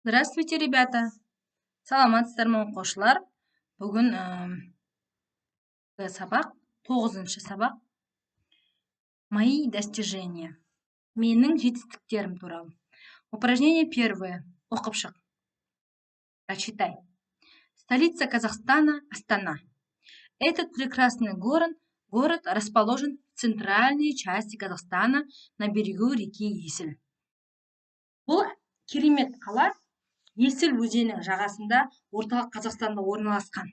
Здравствуйте, ребята! Саламатсыздар ма оқушылар? Бүгін сабақ, 9-шы сабақ. Мои достижения. Менің жетістіктерім туралы. Упражнение первое. Оқып шық. Прочитай. Столица Казахстана – Астана. Этот прекрасный город расположен в центральной части Казахстана на берегу реки Есіл. Бұл керемет қала Есіл өзенінің жағасында орталық Қазақстанда орналасқан.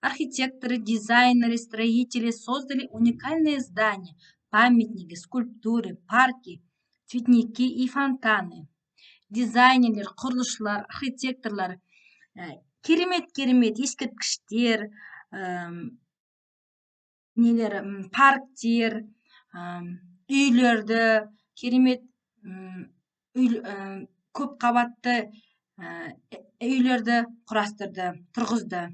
Архитекторы, дизайнеры, строители создали уникальные здания, памятники, скульптуры, парки, цветники и фонтаны. Дизайнерлер, құрылысшылар, архитекторлар, керемет ескерткіштер, парктер, үйлерді, керемет көп қабатты үйлерді құрастырды, тұрғызды.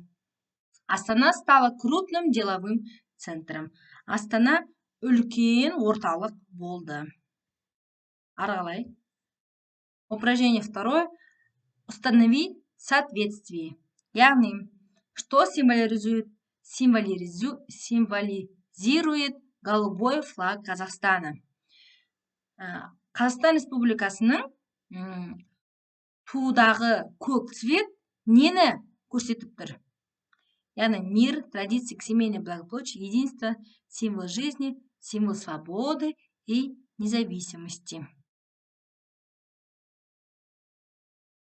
Астана стала крупным деловым центром. Астана үлкен орталық болды. Аралай. Упражнение второе. Установи соответствие. Яғни, что символизирует голубой флаг Казахстана. Қазақстан Республикасының тудағы көк цвет нені көрсетіп тұр? Яғни, мир, традиции, семейное благополучие, единство, символ жизни, символ свободы и независимости.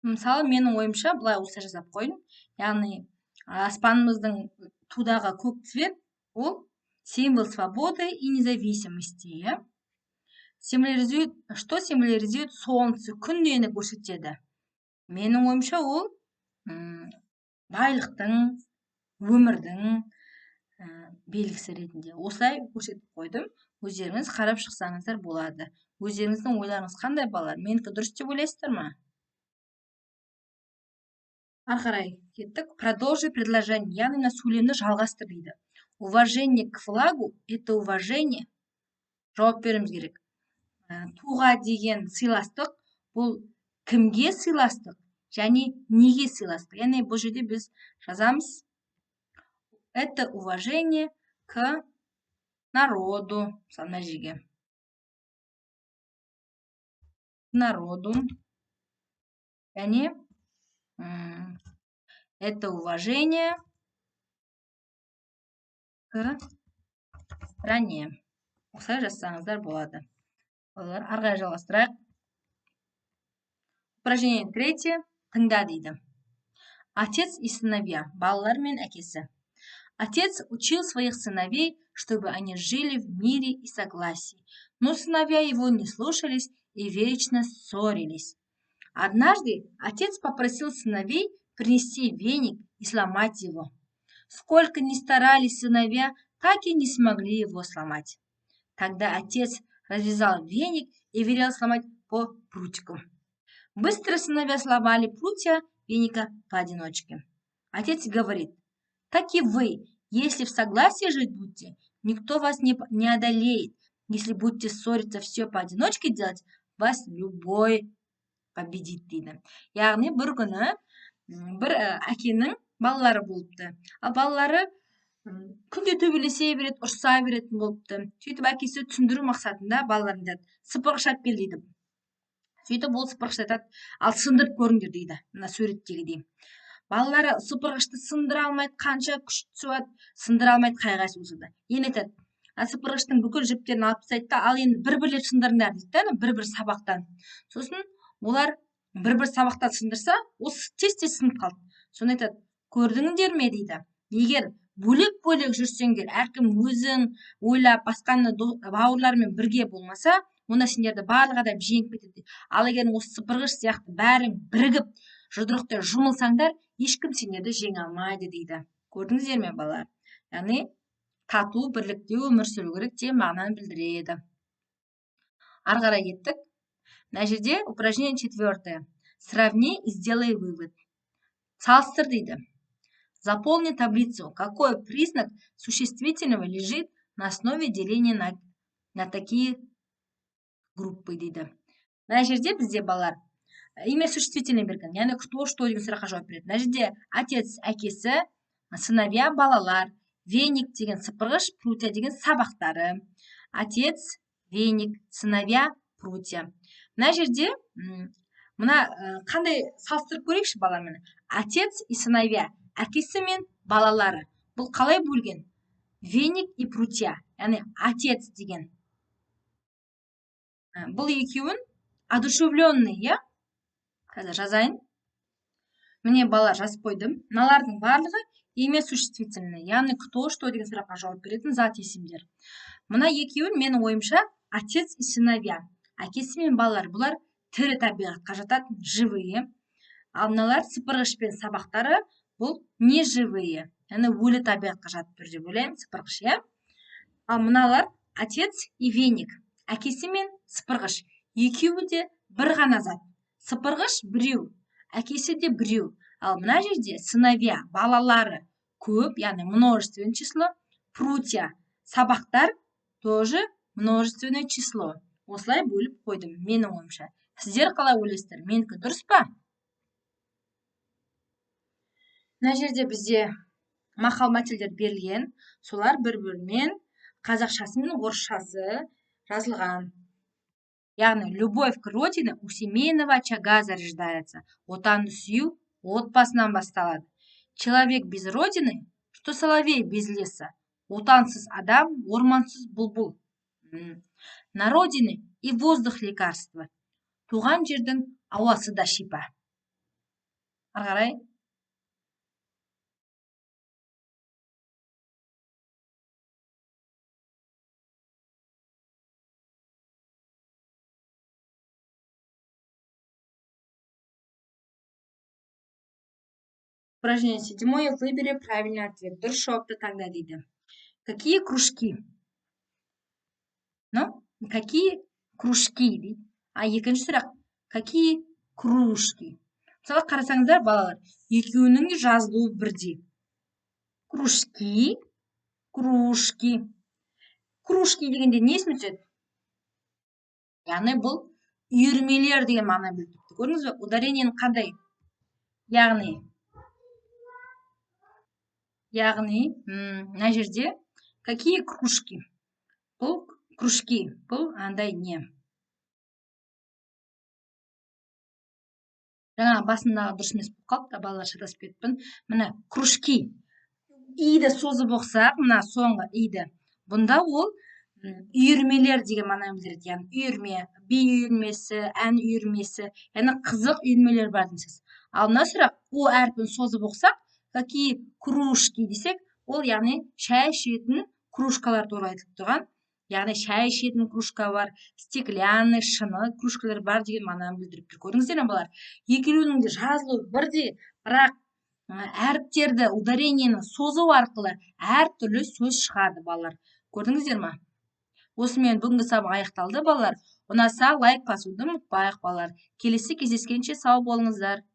Мысалы, менің ойымша, бұлай осылай жазап қойдым. Яғни, аспанымыздың тудағы көк цвет, ол символ свободы и независимости. Что символизирует солнце, күн нені көрсетеді? Менің ойымша, ол байлықтың, өмірдің белгісі ретінде. Осылай көрсетіп қойдым. Өздеріңіз қарап шықсаңыздар болады. Өздеріңіздің ойларыңыз қандай балалар? Менікі дұрыс деп ойлайсыздар ма? Ары қарай кеттік. Продолжи предложение. Яғни мына сөйлемді жалғастыр дейді. Уважение к флагу – это уважение. Жауап беруіміз керек. Туға деген сыйластық, бұл кімге сыйластық және неге сыйластық? Яғни бұл жерде біз жазамыз. Это уважение к народу. Мына жерге. Народу. Яғни это уважение к стране. Осылай жазсаңыздар болады. Ары қарай жалғастырайық. Упражнение третье. Тыңда дейді. Отец и сыновья. Балалар мен әкесі. Отец учил своих сыновей, чтобы они жили в мире и согласии. Но сыновья его не слушались и вечно ссорились. Однажды отец попросил сыновей принести веник и сломать его. Сколько ни старались сыновья, так и не смогли его сломать. Тогда отец развязал веник и велел сломать по прутику. Быстро сыновья сломали прутья веника поодиночке. Отец говорит: так и вы, если в согласии жить будете, никто вас не одолеет. Если будете ссориться все поодиночке делать, вас любой победит дейді. Яғни бір күні бір әкенің балалары болыпты. Ал балалары күнде төбелесе береді, ұрса беретін болыпты. Сөйтіп әкесі түсіндіру мақсатында балаларын айтады: сыпырғыш алып кел дейді. Сөйтіп ол сыпырғышты айтады: ал сындырып көріңдер дейді. Мына суреттегідей. Балалары сыпырғышты сындыра алмайды, қанша күш түсіп, сындыра алмайды, қайғысы болса да. Енді айтады: сыпырғыштың бүкіл жіптерін алып тастайды да, ал енді бір-бірлеп сындырыңдар дейді, бір-бір сабақтан. Сосын олар бір-бір сабақтан сындырса, ол тез-тез сынып қалды. Соны айтады: көрдіңдер ме дейді. Егер бөлек-бөлек жүрсеңдер, әркім өзін ойлап, басқаны бауырларымен бірге болмаса, онда сендерді барлық адам жеңіп кетеді. Ал егер осы сыпырғыш сияқты бәрің бірігіп, жұдырықтай жұмылсаңдар, ешкім сендерді жеңе алмайды дейді. Көрдіңіздер ме, балалар? Яғни тату, бірлікте өмір сүру керек деген мағынаны білдіреді. Ары қарай кеттік. Мына жерде упражнение четвертое. Сравни и сделай вывод. Салыстыр дейді. Заполни таблицу. Какой признак существительного лежит на основе деления на такие группы дейді. Мына жерде бізде балалар имя существительное берген, яғни кто что деген сұраққа жауап береді. Мына жерде отец әкесі, сыновья балалар, веник деген сыпырғыш, прутья деген сабақтары. Отец, веник, сыновья, прутья. Мына жерде мына қандай салыстырып көрейікші баламен. Отец и сыновья, әкесі мен балалары. Бұл қалай бөлген? Веник и прутья, яғни отец деген. Бұл екеуін одушевленный, я? Қазір жазайын. Міне балалар жазып қойдым. Мыналардың барлығы имя существительное, яғни кто что деген сұраққа жауап беретін зат есімдер. Мына екеуін менің ойымша отец и сыновья, әкесі мен балалар, бұлар тірі табиғатқа жататын, живые. Ал мыналар сыпырғыш пен сабақтары, бұл не живые, яғни өлі табиғатқа жатып тұр деп ойлаймын, сыпырғыш, я? Ал мыналар отец и веник, әкесі мен сыпырғыш, екеуі де бір ғана зат. Сыпырғыш біреу, әкесі де біреу. Ал мына жерде сыновья, балалары көп, яғни множественное число. Прутья, сабақтар тоже множественное число. Осылай бөліп қойдым, менің ойымша. Сіздер қалай ойлайсыздар? Менікі дұрыс па? Мына жерде бізде мақал мәтелдер берілген. Солар бір-бірімен қазақшасы мен орысшасы жазылған. Яғни, любовь к родине у семейного очага зарождается. Отанды сүю отбасынан басталады. Человек без родины, что соловей без леса. Отансыз адам, ормансыз бұлбұл. На родине и воздух лекарства. Туған жердің ауасы да шипа. Ары қарай. Упражнение 7. Выбери правильный ответ. Дұрыс жауапты таңда дейді. Какие кружки? Ну, какие кружки дейді. Екінші сұрақ. Какие кружки? Мысалы қарасаңыздар, балалар, екеуінің жазылуы бірдей. Кружки, кружки. Кружки дегенде не есіме түседі? Яғни бұл үйірмелер деген мағына білдіреді. Көрдіңіз бе? Ударениені қандай? Яғни, мына жерде какие кружки? Бұл кружки, бұл андай не? Жаңа басындағы дұрыс емес болып қалыпты, балалар шатасып кетіппін. Мына кружки. Иді созып оқсақ, мына соңғы иді. Бұнда ол үйірмелер деген мағына білдіреді. Яғни үйірме, би үйірмесі, ән үйірмесі, яғни қызық үйірмелер бар дейсіз. Ал мына сұрақ, о әрпін созып оқсақ, какие кружки десек, ол яғни шай ішетін кружкалар туралы айтылып тұрған. Яғни шай ішетін кружка бар, стеклянный, шыны кружкалар бар деген мағынаны білдіріп тұр. Көрдіңіздер ме балалар? Екеуінің де жазылуы бірдей, бірақ әріптерді, ударениені созу арқылы әртүрлі сөз шығады балалар. Көрдіңіздер ме? Осымен бүгінгі сабақ аяқталды балалар. Ұнаса лайк басуды ұмытпайық балалар. Келесі кездескенше сау болыңыздар.